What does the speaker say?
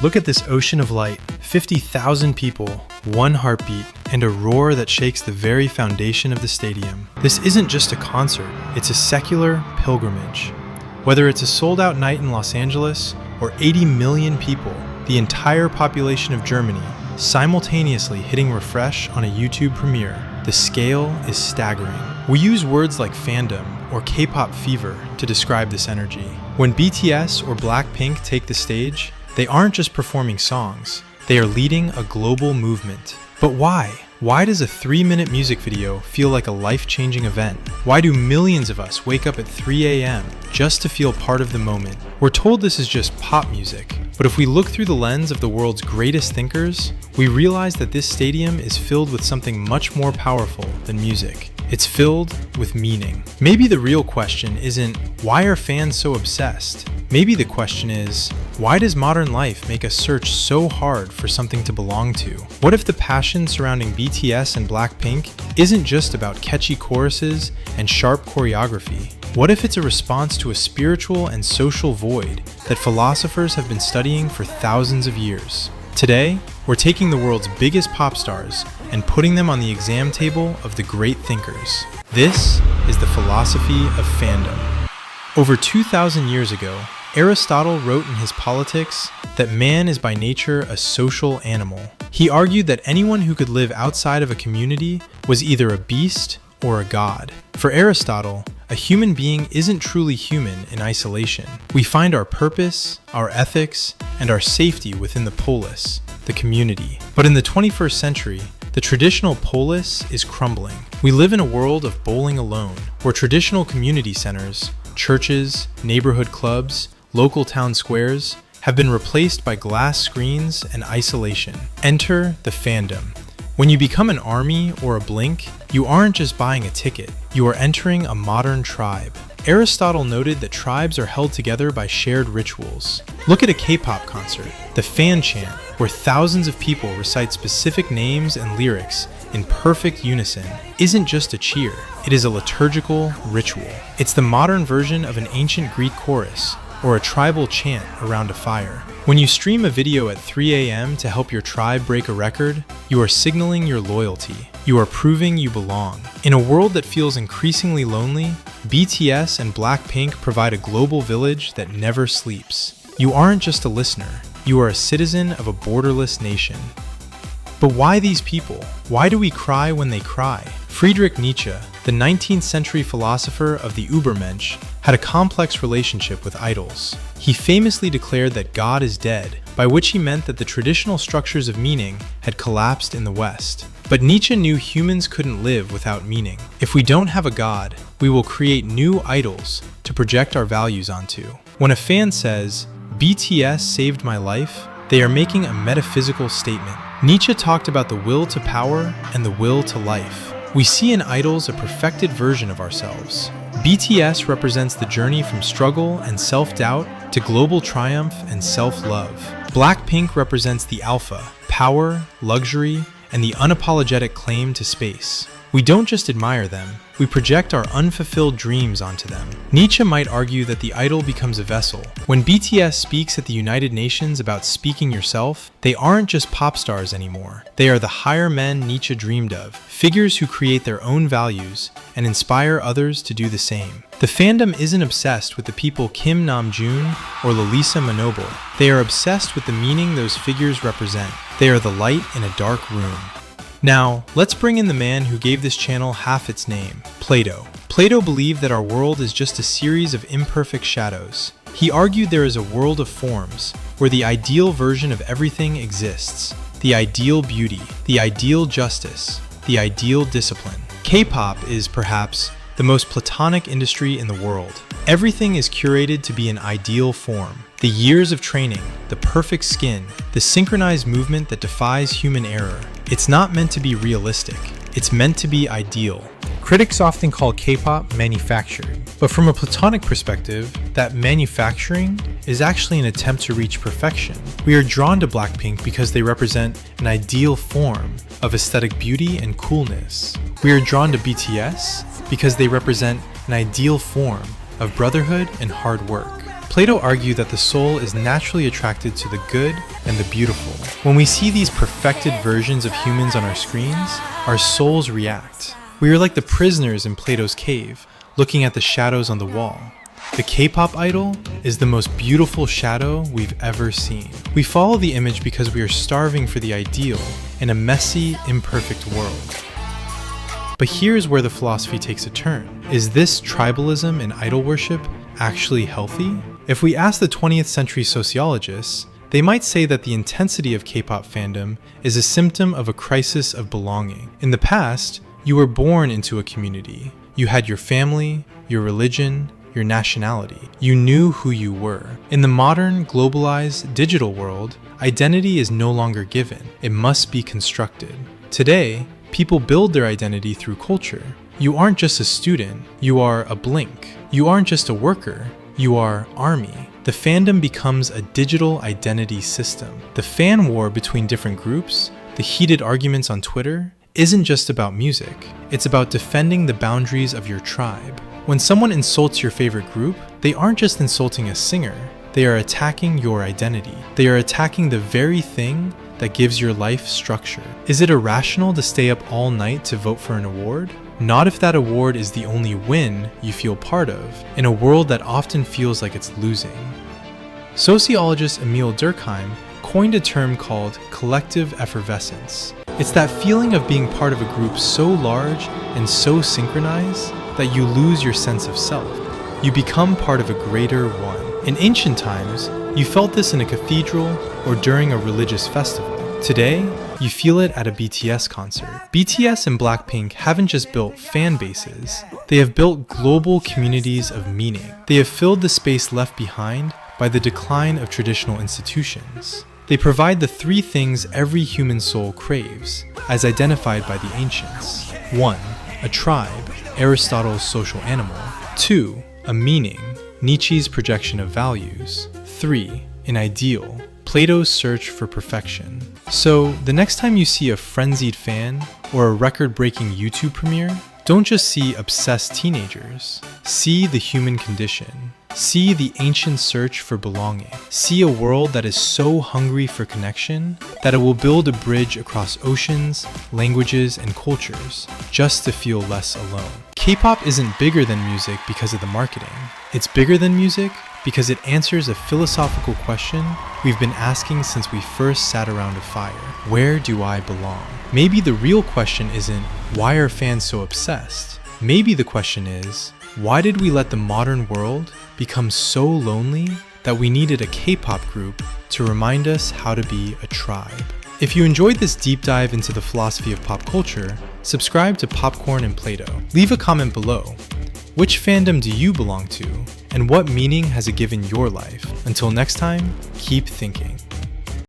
Look at this ocean of light, 50,000 people, one heartbeat, and a roar that shakes the very foundation of the stadium. This isn't just a concert, it's a secular pilgrimage. Whether it's a sold-out night in Los Angeles or 80 million people, the entire population of Germany, simultaneously hitting refresh on a YouTube premiere, the scale is staggering. We use words like fandom or K-pop fever to describe this energy. When BTS or BLACKPINK take the stage, they aren't just performing songs, they are leading a global movement. But why? Why does a 3-minute music video feel like a life-changing event? Why do millions of us wake up at 3 a.m. just to feel part of the moment? We're told this is just pop music, but if we look through the lens of the world's greatest thinkers, we realize that this stadium is filled with something much more powerful than music. It's filled with meaning. Maybe the real question isn't, why are fans so obsessed? Maybe the question is, why does modern life make us search so hard for something to belong to? What if the passion surrounding BTS and BLACKPINK isn't just about catchy choruses and sharp choreography? What if it's a response to a spiritual and social void that philosophers have been studying for thousands of years? Today, we're taking the world's biggest pop stars and putting them on the exam table of the great thinkers. This is the philosophy of fandom. Over 2,000 years ago, Aristotle wrote in his Politics that man is by nature a social animal. He argued that anyone who could live outside of a community was either a beast or a god. For Aristotle, a human being isn't truly human in isolation. We find our purpose, our ethics, and our safety within the polis, the community. But in the 21st century, the traditional polis is crumbling. We live in a world of bowling alone, where traditional community centers, churches, neighborhood clubs, local town squares have been replaced by glass screens and isolation. Enter the fandom. When you become an army or a blink, you aren't just buying a ticket, you are entering a modern tribe. Aristotle noted that tribes are held together by shared rituals. Look at a K-pop concert, the fan chant, where thousands of people recite specific names and lyrics in perfect unison, isn't just a cheer, it is a liturgical ritual. It's the modern version of an ancient Greek chorus, or a tribal chant around a fire. When you stream a video at 3 a.m. to help your tribe break a record, you are signaling your loyalty. You are proving you belong. In a world that feels increasingly lonely, BTS and BLACKPINK provide a global village that never sleeps. You aren't just a listener, you are a citizen of a borderless nation. But why these people? Why do we cry when they cry? Friedrich Nietzsche, the 19th century philosopher of the Übermensch, had a complex relationship with idols. He famously declared that God is dead, by which he meant that the traditional structures of meaning had collapsed in the West. But Nietzsche knew humans couldn't live without meaning. If we don't have a God, we will create new idols to project our values onto. When a fan says, "BTS saved my life," they are making a metaphysical statement. Nietzsche talked about the will to power and the will to life. We see in idols a perfected version of ourselves. BTS represents the journey from struggle and self-doubt to global triumph and self-love. BLACKPINK represents the alpha, power, luxury, and the unapologetic claim to space. We don't just admire them, we project our unfulfilled dreams onto them. Nietzsche might argue that the idol becomes a vessel. When BTS speaks at the United Nations about speaking yourself, they aren't just pop stars anymore. They are the higher men Nietzsche dreamed of, figures who create their own values and inspire others to do the same. The fandom isn't obsessed with the people Kim Namjoon or Lalisa Manoble. They are obsessed with the meaning those figures represent. They are the light in a dark room. Now, let's bring in the man who gave this channel half its name, Plato. Plato believed that our world is just a series of imperfect shadows. He argued there is a world of forms, where the ideal version of everything exists. The ideal beauty, the ideal justice, the ideal discipline. K-pop is, perhaps, the most platonic industry in the world. Everything is curated to be an ideal form. The years of training, the perfect skin, the synchronized movement that defies human error. It's not meant to be realistic. It's meant to be ideal. Critics often call K-pop manufactured, but from a platonic perspective, that manufacturing is actually an attempt to reach perfection. We are drawn to BLACKPINK because they represent an ideal form of aesthetic beauty and coolness. We are drawn to BTS because they represent an ideal form of brotherhood and hard work. Plato argued that the soul is naturally attracted to the good and the beautiful. When we see these perfected versions of humans on our screens, our souls react. We are like the prisoners in Plato's cave, looking at the shadows on the wall. The K-pop idol is the most beautiful shadow we've ever seen. We follow the image because we are starving for the ideal in a messy, imperfect world. But here's where the philosophy takes a turn. Is this tribalism and idol worship actually healthy? If we ask the 20th century sociologists, they might say that the intensity of K-pop fandom is a symptom of a crisis of belonging. In the past, you were born into a community. You had your family, your religion, your nationality. You knew who you were. In the modern, globalized, digital world, identity is no longer given. It must be constructed. Today, people build their identity through culture. You aren't just a student, you are a blink. You aren't just a worker, you are army. The fandom becomes a digital identity system. The fan war between different groups, the heated arguments on Twitter, isn't just about music. It's about defending the boundaries of your tribe. When someone insults your favorite group, they aren't just insulting a singer, they are attacking your identity. They are attacking the very thing that gives your life structure. Is it irrational to stay up all night to vote for an award? Not if that award is the only win you feel part of, in a world that often feels like it's losing. Sociologist Emil Durkheim coined a term called collective effervescence. It's that feeling of being part of a group so large and so synchronized that you lose your sense of self. You become part of a greater one. In ancient times, you felt this in a cathedral or during a religious festival. Today, you feel it at a BTS concert. BTS and BLACKPINK haven't just built fan bases, they have built global communities of meaning. They have filled the space left behind by the decline of traditional institutions. They provide the three things every human soul craves, as identified by the ancients. 1. A tribe, Aristotle's social animal. 2. A meaning, Nietzsche's projection of values. 3. An ideal, Plato's search for perfection. So, the next time you see a frenzied fan or a record-breaking YouTube premiere, don't just see obsessed teenagers. See the human condition. See the ancient search for belonging. See a world that is so hungry for connection that it will build a bridge across oceans, languages, and cultures just to feel less alone. K-pop isn't bigger than music because of the marketing. It's bigger than music because it answers a philosophical question we've been asking since we first sat around a fire. Where do I belong? Maybe the real question isn't, why are fans so obsessed? Maybe the question is, why did we let the modern world become so lonely that we needed a K-pop group to remind us how to be a tribe? If you enjoyed this deep dive into the philosophy of pop culture, subscribe to Popcorn and Plato. Leave a comment below. Which fandom do you belong to, and what meaning has it given your life? Until next time, keep thinking.